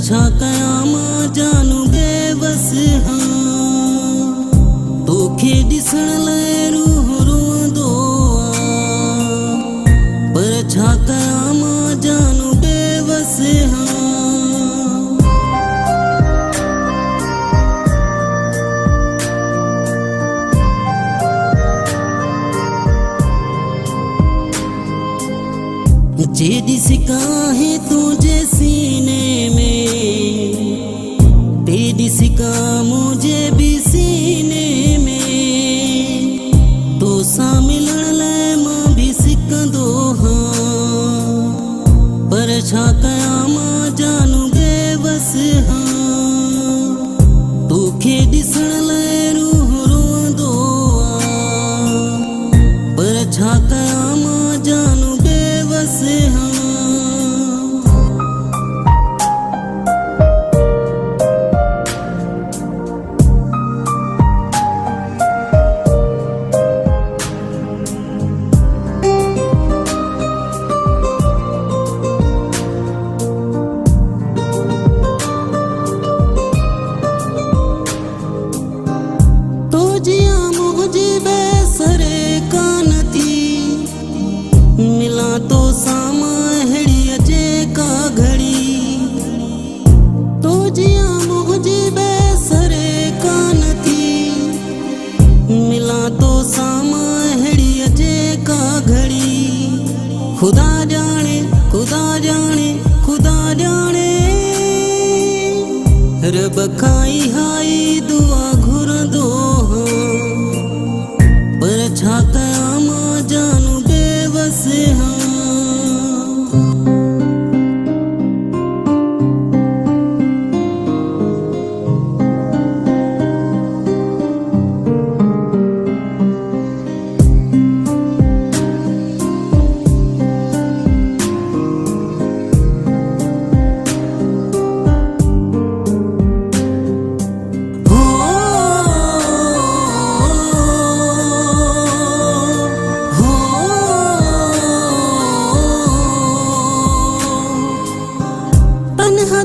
छा कया मां जानू बेबस हाँ तोखे ॾिसण लाइ रूह रोंदो पर छा कया मां जानू बेबस हाँ जे ॾिस काहे तुझे सीने में ते ॾिस का मुझे भी सीने में तो सां मिलण लाइ मां भी सिकंदो हाँ पर छा कया मां जानू बेबस हाँ तोखे ॾिसण लाइ रूह रोंदो पर छा कया मां जानू बेबस हाँ तो सामा हेड़ी अचे का घड़ी तो जिया मुझे बेसरे कान थी मिला तो सामा हेड़ी अचे का घड़ी खुदा जाने खुदा जाने खुदा जाने रब खाई हाई दुआ घुरंदो पर छा कया मां जानू बेबस हाँ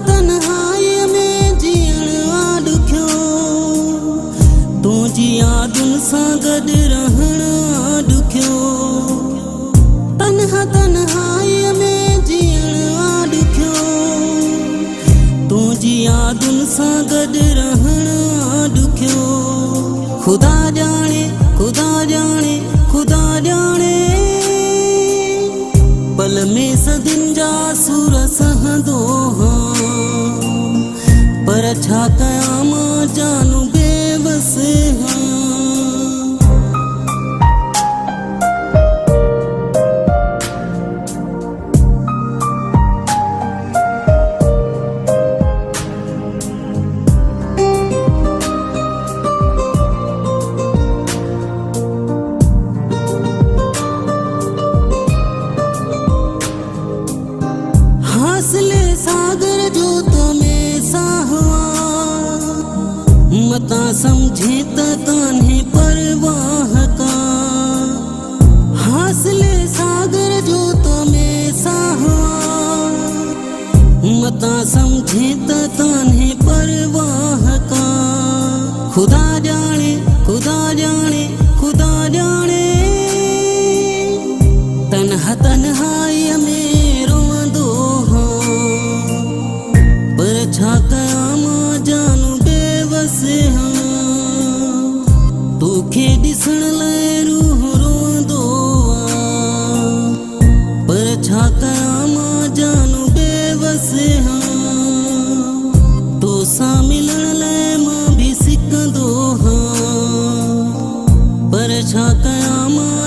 तन्हाई में जीअण ॾुखियो तुंहिंजी यादुनि सां गॾु रहण ॾुखियो तन्हाई में जीअण ॾुखियो तुंहिंजी यादुनि सां गॾु रहण ॾुखियो खुदा जाने खुदा जाने खुदा जाने पल में सदिन जा सुर सहंदो पर छा कया मां जानू बेबस हाँ हासले सागर जो तुम्हें साहवा मता समझे तान्हे परवाह का हासले सागर जो तुम्हें साहवा मता समझे तान्हे परवाह का खुदा जाने खुदा जाने खुदा जाने तन्हाई में रोंदो पर छा कया मां जानू बेबस हाँ तोखे ॾिसण लाइ रूह रोंदो पर छा कयामा